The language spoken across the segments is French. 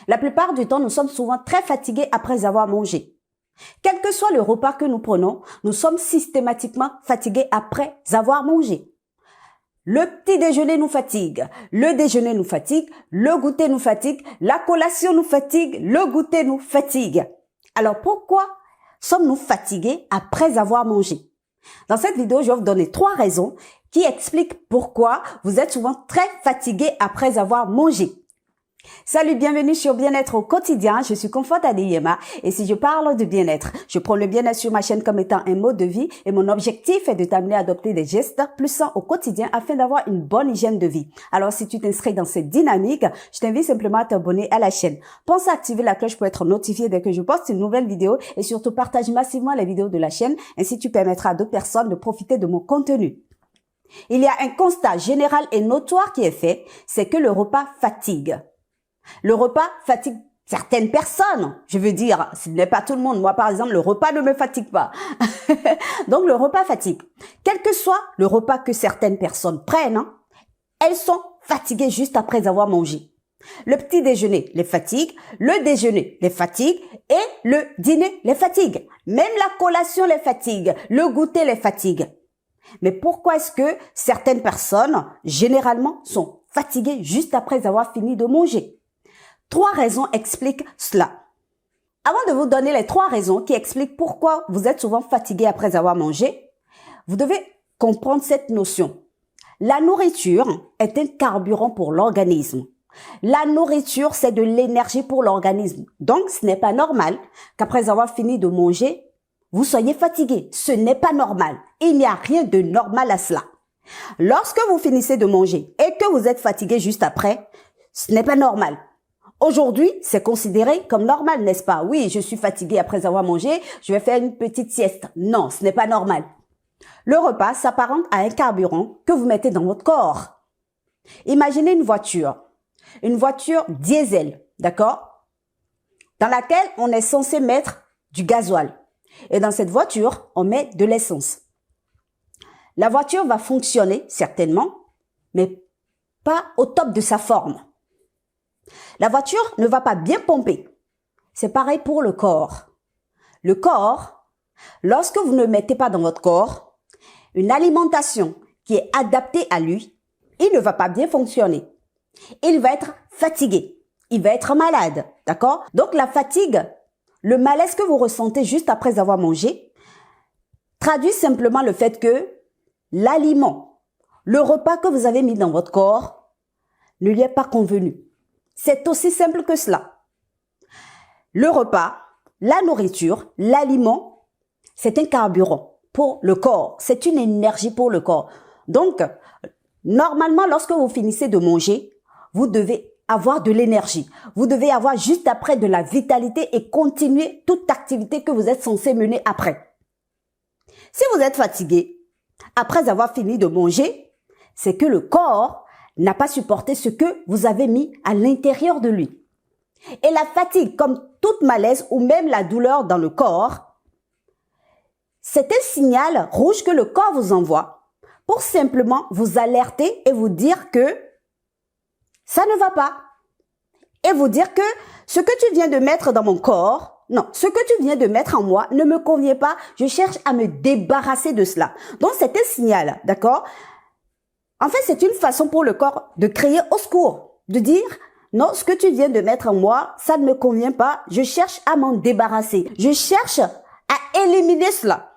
La plupart du temps, nous sommes souvent très fatigués après avoir mangé. Quel que soit le repas que nous prenons, nous sommes systématiquement fatigués après avoir mangé. Le petit déjeuner nous fatigue, le déjeuner nous fatigue, le goûter nous fatigue, la collation nous fatigue, le goûter nous fatigue. Alors pourquoi sommes-nous fatigués après avoir mangé? Dans cette vidéo, je vais vous donner 3 raisons qui expliquent pourquoi vous êtes souvent très fatigués après avoir mangé. Salut, bienvenue sur Bien-être au quotidien, je suis Comfort Adeyema et si je parle de bien-être, je prends le bien-être sur ma chaîne comme étant un mode de vie et mon objectif est de t'amener à adopter des gestes plus sains au quotidien afin d'avoir une bonne hygiène de vie. Alors si tu t'inscris dans cette dynamique, je t'invite simplement à t'abonner à la chaîne. Pense à activer la cloche pour être notifié dès que je poste une nouvelle vidéo et surtout partage massivement les vidéos de la chaîne, ainsi tu permettras à d'autres personnes de profiter de mon contenu. Il y a un constat général et notoire qui est fait, c'est que le repas fatigue. Le repas fatigue certaines personnes. Je veux dire, ce n'est pas tout le monde. Moi, par exemple, le repas ne me fatigue pas. Donc, le repas fatigue. Quel que soit le repas que certaines personnes prennent, elles sont fatiguées juste après avoir mangé. Le petit déjeuner les fatigue, le déjeuner les fatigue et le dîner les fatigue. Même la collation les fatigue, le goûter les fatigue. Mais pourquoi est-ce que certaines personnes, généralement, sont fatiguées juste après avoir fini de manger? 3 raisons expliquent cela. Avant de vous donner les 3 raisons qui expliquent pourquoi vous êtes souvent fatigué après avoir mangé, vous devez comprendre cette notion. La nourriture est un carburant pour l'organisme. La nourriture, c'est de l'énergie pour l'organisme. Donc, ce n'est pas normal qu'après avoir fini de manger, vous soyez fatigué. Ce n'est pas normal. Il n'y a rien de normal à cela. Lorsque vous finissez de manger et que vous êtes fatigué juste après, ce n'est pas normal. Aujourd'hui, c'est considéré comme normal, n'est-ce pas? Oui, je suis fatigué après avoir mangé, je vais faire une petite sieste. Non, ce n'est pas normal. Le repas s'apparente à un carburant que vous mettez dans votre corps. Imaginez une voiture diesel, d'accord? Dans laquelle on est censé mettre du gasoil. Et dans cette voiture, on met de l'essence. La voiture va fonctionner, certainement, mais pas au top de sa forme. La voiture ne va pas bien pomper. C'est pareil pour le corps. Le corps, lorsque vous ne mettez pas dans votre corps une alimentation qui est adaptée à lui, il ne va pas bien fonctionner. Il va être fatigué. Il va être malade. D'accord? Donc la fatigue, le malaise que vous ressentez juste après avoir mangé, traduit simplement le fait que l'aliment, le repas que vous avez mis dans votre corps, ne lui est pas convenu. C'est aussi simple que cela. Le repas, la nourriture, l'aliment, c'est un carburant pour le corps. C'est une énergie pour le corps. Donc, normalement, lorsque vous finissez de manger, vous devez avoir de l'énergie. Vous devez avoir juste après de la vitalité et continuer toute activité que vous êtes censé mener après. Si vous êtes fatigué, après avoir fini de manger, c'est que le corps n'a pas supporté ce que vous avez mis à l'intérieur de lui. Et la fatigue, comme toute malaise ou même la douleur dans le corps, c'est un signal rouge que le corps vous envoie pour simplement vous alerter et vous dire que ça ne va pas. Et vous dire que ce que tu viens de mettre dans mon corps, non, ce que tu viens de mettre en moi ne me convient pas, je cherche à me débarrasser de cela. Donc c'est un signal, d'accord? En fait, c'est une façon pour le corps de crier au secours, de dire « Non, ce que tu viens de mettre en moi, ça ne me convient pas, je cherche à m'en débarrasser. Je cherche à éliminer cela. »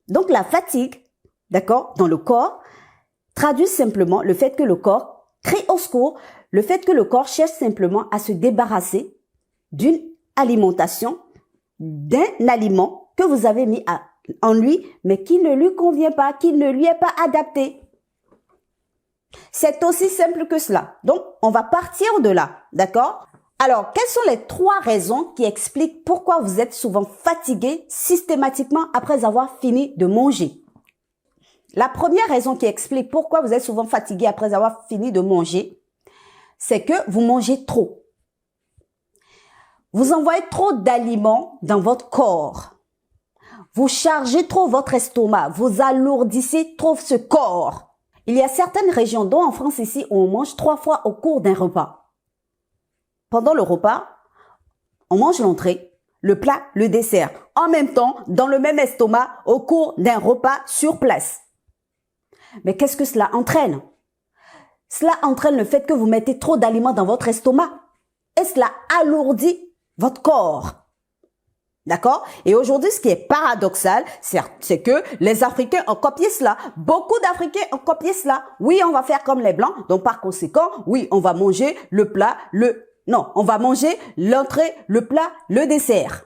Donc, la fatigue, d'accord, dans le corps, traduit simplement le fait que le corps crie au secours, le fait que le corps cherche simplement à se débarrasser d'une alimentation, d'un aliment que vous avez mis en lui, mais qui ne lui convient pas, qui ne lui est pas adapté. C'est aussi simple que cela. Donc, on va partir de là, d'accord? Alors, quelles sont les 3 raisons qui expliquent pourquoi vous êtes souvent fatigué systématiquement après avoir fini de manger? La première raison qui explique pourquoi vous êtes souvent fatigué après avoir fini de manger, c'est que vous mangez trop. Vous envoyez trop d'aliments dans votre corps. Vous chargez trop votre estomac. Vous alourdissez trop ce corps. Il y a certaines régions, dont en France ici, où on mange 3 fois au cours d'un repas. pendant le repas, on mange l'entrée, le plat, le dessert, en même temps, dans le même estomac, au cours d'un repas sur place. Mais qu'est-ce que cela entraîne? Cela entraîne le fait que vous mettez trop d'aliments dans votre estomac et cela alourdit votre corps. D'accord? Et aujourd'hui, ce qui est paradoxal, c'est que les Africains ont copié cela. Beaucoup d'Africains ont copié cela. Oui, on va faire comme les Blancs. Donc, par conséquent, oui, on va manger le plat, non, on va manger l'entrée, le plat, le dessert.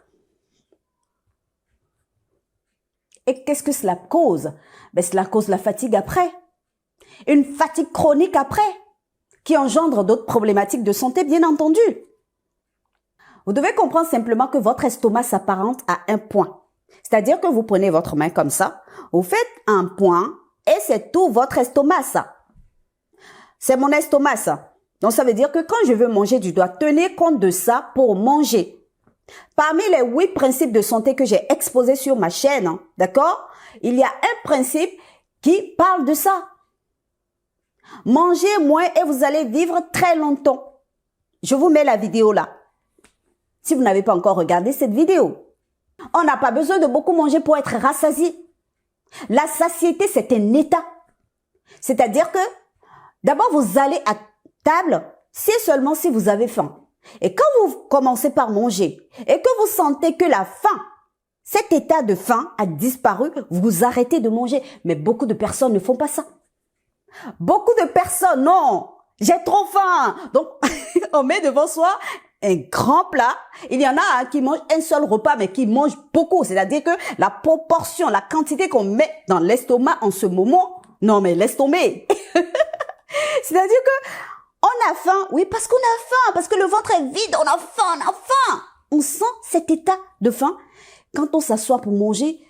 Et qu'est-ce que cela cause? Ben, cela cause la fatigue après. Une fatigue chronique après, qui engendre d'autres problématiques de santé, bien entendu. Vous devez comprendre simplement que votre estomac s'apparente à un point. C'est-à-dire que vous prenez votre main comme ça, vous faites un point et c'est tout votre estomac, ça. C'est mon estomac, ça. Donc, ça veut dire que quand je veux manger, je dois tenir compte de ça pour manger. Parmi les 8 principes de santé que j'ai exposés sur ma chaîne, hein, d'accord, il y a un principe qui parle de ça. Mangez moins et vous allez vivre très longtemps. Je vous mets la vidéo là. Si vous n'avez pas encore regardé cette vidéo. On n'a pas besoin de beaucoup manger pour être rassasié. La satiété, c'est un état. C'est-à-dire que d'abord, vous allez à table, c'est seulement si vous avez faim. Et quand vous commencez par manger et que vous sentez que la faim, cet état de faim a disparu, vous arrêtez de manger. Mais beaucoup de personnes ne font pas ça. Beaucoup de personnes, non, j'ai trop faim. Donc, on met devant soi un grand plat. Il y en a qui mangent un seul repas, mais qui mangent beaucoup. C'est-à-dire que la proportion, la quantité qu'on met dans l'estomac en ce moment, non mais laisse tomber. C'est-à-dire que on a faim, oui, parce qu'on a faim, parce que le ventre est vide, on a faim, on a faim. On sent cet état de faim. Quand on s'assoit pour manger,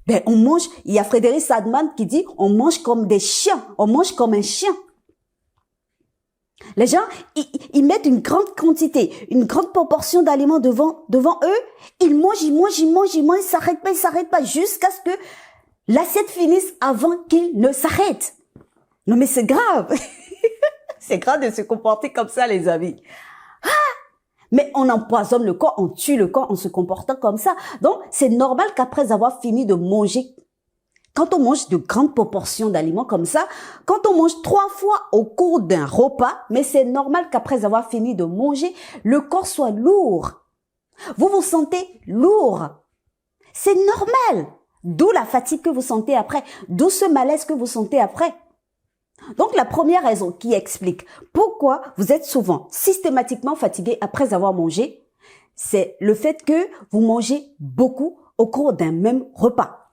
ben, on mange, il y a Frédéric Sadman qui dit, on mange comme des chiens, on mange comme un chien. Les gens, ils mettent une grande quantité, une grande proportion d'aliments devant eux, ils mangent, ils s'arrêtent pas, jusqu'à ce que l'assiette finisse avant qu'ils ne s'arrêtent. Non mais c'est grave. C'est grave de se comporter comme ça, les amis. Mais on empoisonne le corps, on tue le corps en se comportant comme ça. Donc, c'est normal qu'après avoir fini de manger, quand on mange de grandes proportions d'aliments comme ça, quand on mange 3 fois au cours d'un repas, mais c'est normal qu'après avoir fini de manger, le corps soit lourd. Vous vous sentez lourd. C'est normal. D'où la fatigue que vous sentez après, d'où ce malaise que vous sentez après. Donc, la première raison qui explique pourquoi vous êtes souvent systématiquement fatigué après avoir mangé, c'est le fait que vous mangez beaucoup au cours d'un même repas.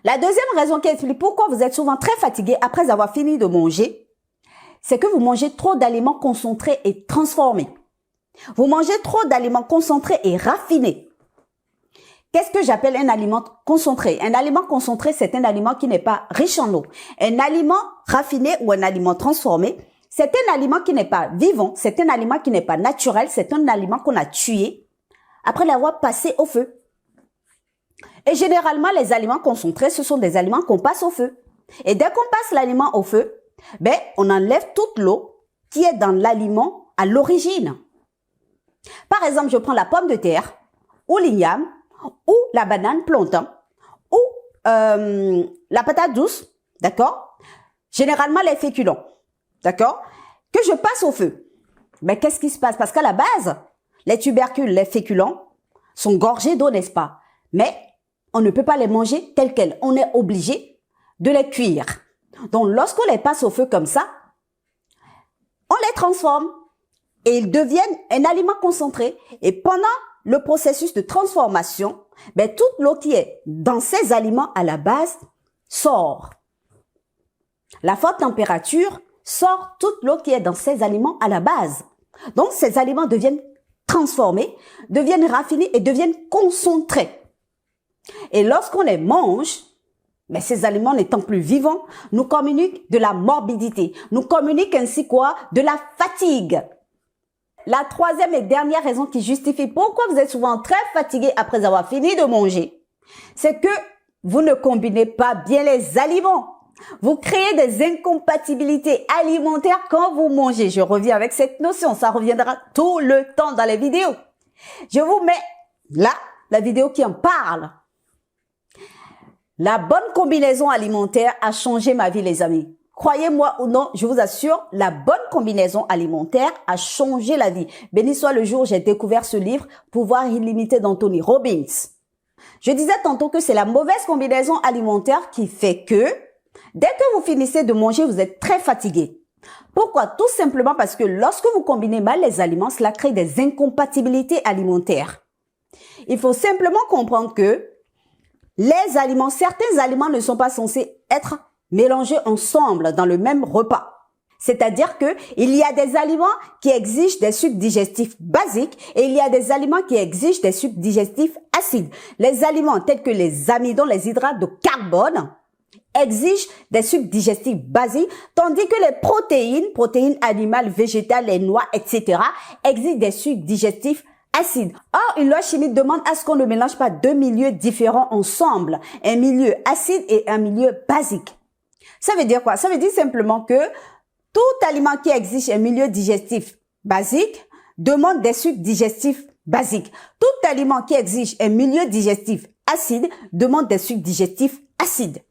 La deuxième raison qui explique pourquoi vous êtes souvent très fatigué après avoir fini de manger, c'est que vous mangez trop d'aliments concentrés et transformés. Vous mangez trop d'aliments concentrés et raffinés. Qu'est-ce que j'appelle un aliment concentré? Un aliment concentré, c'est un aliment qui n'est pas riche en eau. Un aliment raffiné ou un aliment transformé, c'est un aliment qui n'est pas vivant, c'est un aliment qui n'est pas naturel, c'est un aliment qu'on a tué après l'avoir passé au feu. Et généralement, les aliments concentrés, ce sont des aliments qu'on passe au feu. Et dès qu'on passe l'aliment au feu, ben, on enlève toute l'eau qui est dans l'aliment à l'origine. Par exemple, je prends la pomme de terre ou l'igname, ou la banane plantain, ou la patate douce, d'accord? Généralement, les féculents, d'accord? Que je passe au feu. Mais qu'est-ce qui se passe? Parce qu'à la base, les tubercules, les féculents, sont gorgés d'eau, n'est-ce pas? Mais on ne peut pas les manger tels quels. On est obligé de les cuire. Donc, lorsqu'on les passe au feu comme ça, on les transforme et ils deviennent un aliment concentré. Et pendant le processus de transformation, ben, toute l'eau qui est dans ces aliments à la base sort. La forte température sort toute l'eau qui est dans ces aliments à la base. Donc, ces aliments deviennent transformés, deviennent raffinés et deviennent concentrés. Et lorsqu'on les mange, ben, ces aliments n'étant plus vivants, nous communiquent de la morbidité, nous communiquent ainsi quoi? De la fatigue. La troisième et dernière raison qui justifie pourquoi vous êtes souvent très fatigué après avoir fini de manger, c'est que vous ne combinez pas bien les aliments. Vous créez des incompatibilités alimentaires quand vous mangez. Je reviens avec cette notion. Ça reviendra tout le temps dans les vidéos. Je vous mets là la vidéo qui en parle. La bonne combinaison alimentaire a changé ma vie, les amis. Croyez-moi ou non, je vous assure, la bonne combinaison alimentaire a changé la vie. Béni soit le jour où j'ai découvert ce livre, Pouvoir illimité d'Anthony Robbins. Je disais tantôt que c'est la mauvaise combinaison alimentaire qui fait que, dès que vous finissez de manger, vous êtes très fatigué. Pourquoi? Tout simplement parce que lorsque vous combinez mal les aliments, cela crée des incompatibilités alimentaires. Il faut simplement comprendre que certains aliments ne sont pas censés être mélangés ensemble dans le même repas. C'est-à-dire que il y a des aliments qui exigent des sucs digestifs basiques et il y a des aliments qui exigent des sucs digestifs acides. Les aliments tels que les amidons, les hydrates de carbone, exigent des sucs digestifs basiques, tandis que les protéines animales, végétales, les noix, etc., exigent des sucs digestifs acides. Or, une loi chimique demande à ce qu'on ne mélange pas deux milieux différents ensemble, un milieu acide et un milieu basique. Ça veut dire quoi? Ça veut dire simplement que tout aliment qui exige un milieu digestif basique demande des sucs digestifs basiques. Tout aliment qui exige un milieu digestif acide demande des sucs digestifs acides.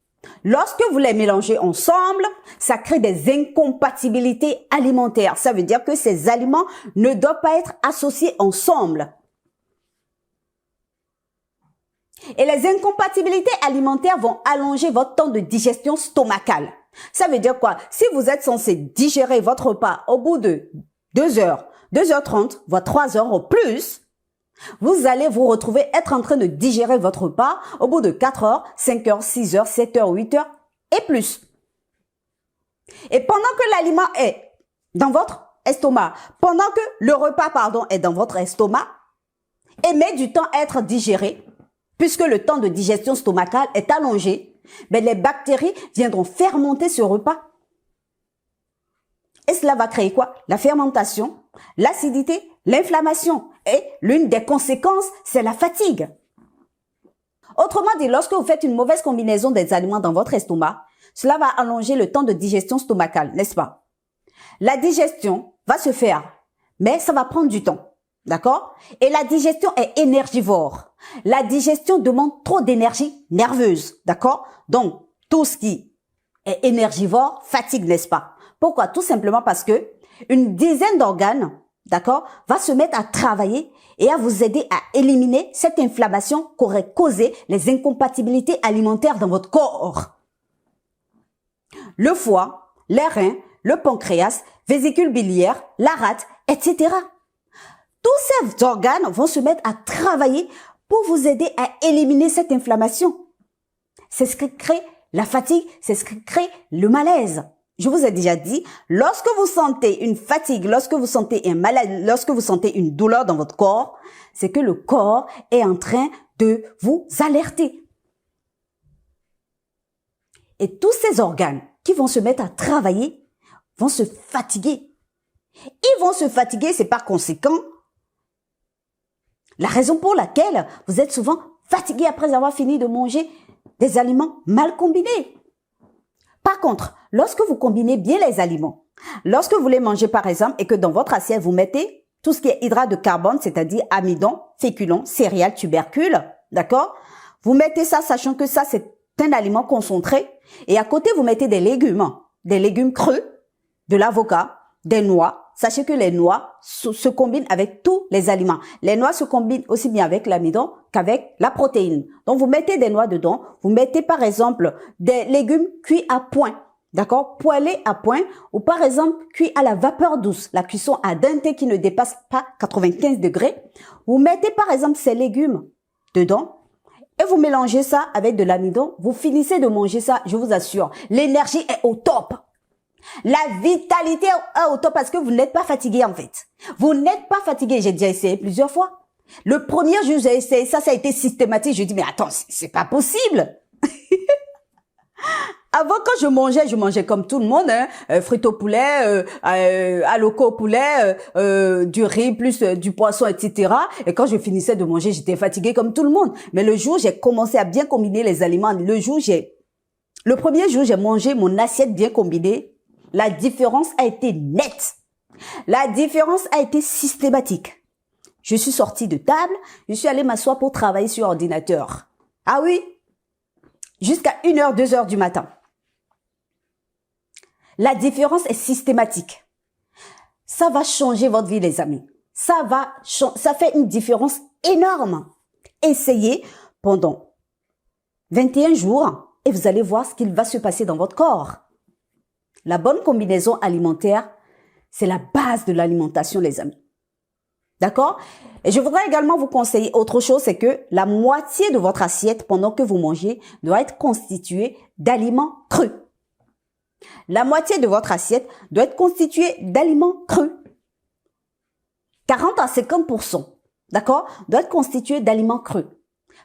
Lorsque vous les mélangez ensemble, ça crée des incompatibilités alimentaires. Ça veut dire que ces aliments ne doivent pas être associés ensemble. Et les incompatibilités alimentaires vont allonger votre temps de digestion stomacale. Ça veut dire quoi? Si vous êtes censé digérer votre repas au bout de 2 heures, 2h30, voire 3 heures au plus, vous allez vous retrouver être en train de digérer votre repas au bout de 4 heures, 5 heures, 6 heures, 7 heures, 8 heures et plus. Et pendant que l'aliment est dans votre estomac, pendant que le repas, est dans votre estomac et met du temps à être digéré, puisque le temps de digestion stomacale est allongé, mais les bactéries viendront fermenter ce repas. Et cela va créer quoi? La fermentation, l'acidité, l'inflammation. Et l'une des conséquences, c'est la fatigue. Autrement dit, lorsque vous faites une mauvaise combinaison des aliments dans votre estomac, cela va allonger le temps de digestion stomacale, n'est-ce pas? La digestion va se faire, mais ça va prendre du temps. D'accord? Et la digestion est énergivore. La digestion demande trop d'énergie nerveuse. D'accord? Donc, tout ce qui est énergivore fatigue, n'est-ce pas? Pourquoi? Tout simplement parce que une dizaine d'organes, d'accord, va se mettre à travailler et à vous aider à éliminer cette inflammation qu'aurait causé les incompatibilités alimentaires dans votre corps. Le foie, les reins, le pancréas, vésicule biliaire, la rate, etc. Tous ces organes vont se mettre à travailler pour vous aider à éliminer cette inflammation. C'est ce qui crée la fatigue, c'est ce qui crée le malaise. Je vous ai déjà dit, lorsque vous sentez une fatigue, lorsque vous sentez un malaise, lorsque vous sentez une douleur dans votre corps, c'est que le corps est en train de vous alerter. Et tous ces organes qui vont se mettre à travailler vont se fatiguer. Ils vont se fatiguer, c'est par conséquent la raison pour laquelle vous êtes souvent fatigué après avoir fini de manger des aliments mal combinés. Par contre, lorsque vous combinez bien les aliments, lorsque vous les mangez par exemple et que dans votre assiette vous mettez tout ce qui est hydrate de carbone, c'est-à-dire amidon, féculents, céréales, tubercules, d'accord? Vous mettez ça sachant que ça c'est un aliment concentré et à côté vous mettez des légumes crus, de l'avocat, des noix. Sachez que les noix se combinent avec tous les aliments. Les noix se combinent aussi bien avec l'amidon qu'avec la protéine. Donc, vous mettez des noix dedans. Vous mettez, par exemple, des légumes cuits à point. D'accord? Poêlés à point. Ou, par exemple, cuits à la vapeur douce. La cuisson à dente qui ne dépasse pas 95 degrés. Vous mettez, par exemple, ces légumes dedans. Et vous mélangez ça avec de l'amidon. Vous finissez de manger ça, je vous assure. L'énergie est au top. La vitalité est au top parce que vous n'êtes pas fatigué en fait. Vous n'êtes pas fatigué. J'ai déjà essayé plusieurs fois. Le premier jour, j'ai essayé ça, ça a été systématique. Je dis, mais attends, c'est pas possible. Avant, quand je mangeais comme tout le monde, hein, frites au poulet, aloco au poulet, du riz plus du poisson, etc. Et quand je finissais de manger, j'étais fatiguée comme tout le monde. Mais le jour, j'ai commencé à bien combiner les aliments. Le jour, j'ai Le premier jour, j'ai mangé mon assiette bien combinée. La différence a été nette. La différence a été systématique. Je suis sortie de table, je suis allée m'asseoir pour travailler sur ordinateur. Ah oui, jusqu'à 1h, 2h du matin. La différence est systématique. Ça va changer votre vie, les amis. Ça fait une différence énorme. Essayez pendant 21 jours et vous allez voir ce qu'il va se passer dans votre corps. La bonne combinaison alimentaire, c'est la base de l'alimentation, les amis. D'accord? Et je voudrais également vous conseiller autre chose, c'est que la moitié de votre assiette pendant que vous mangez doit être constituée d'aliments crus. La moitié de votre assiette doit être constituée d'aliments crus. 40 à 50%, d'accord, doit être constitué d'aliments crus.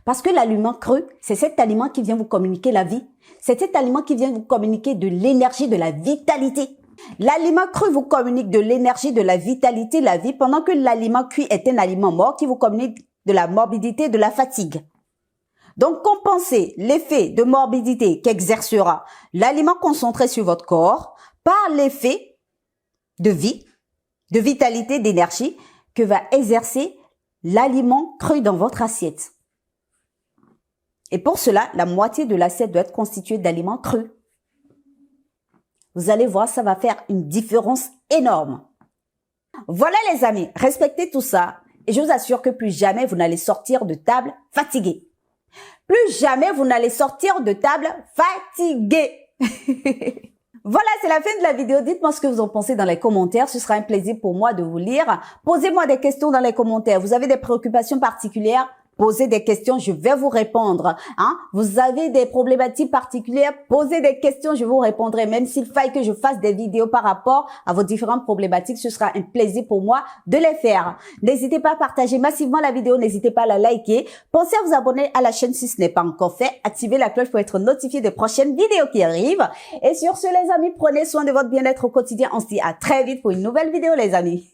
Parce que l'aliment cru, c'est cet aliment qui vient vous communiquer la vie. C'est cet aliment qui vient vous communiquer de l'énergie, de la vitalité. L'aliment cru vous communique de l'énergie, de la vitalité, la vie, pendant que l'aliment cuit est un aliment mort qui vous communique de la morbidité, de la fatigue. Donc, compensez l'effet de morbidité qu'exercera l'aliment concentré sur votre corps par l'effet de vie, de vitalité, d'énergie que va exercer l'aliment cru dans votre assiette. Et pour cela, la moitié de l'assiette doit être constituée d'aliments crus. Vous allez voir, ça va faire une différence énorme. Voilà les amis, respectez tout ça et je vous assure que plus jamais vous n'allez sortir de table fatigué. Plus jamais vous n'allez sortir de table fatigué. Voilà, c'est la fin de la vidéo. Dites-moi ce que vous en pensez dans les commentaires. Ce sera un plaisir pour moi de vous lire. Posez-moi des questions dans les commentaires. Vous avez des préoccupations particulières? Posez des questions, je vais vous répondre. Vous avez des problématiques particulières? Posez des questions, je vous répondrai. Même s'il faille que je fasse des vidéos par rapport à vos différentes problématiques, ce sera un plaisir pour moi de les faire. N'hésitez pas à partager massivement la vidéo, n'hésitez pas à la liker. Pensez à vous abonner à la chaîne si ce n'est pas encore fait. Activez la cloche pour être notifié des prochaines vidéos qui arrivent. Et sur ce, les amis, prenez soin de votre bien-être au quotidien. On se dit à très vite pour une nouvelle vidéo, les amis.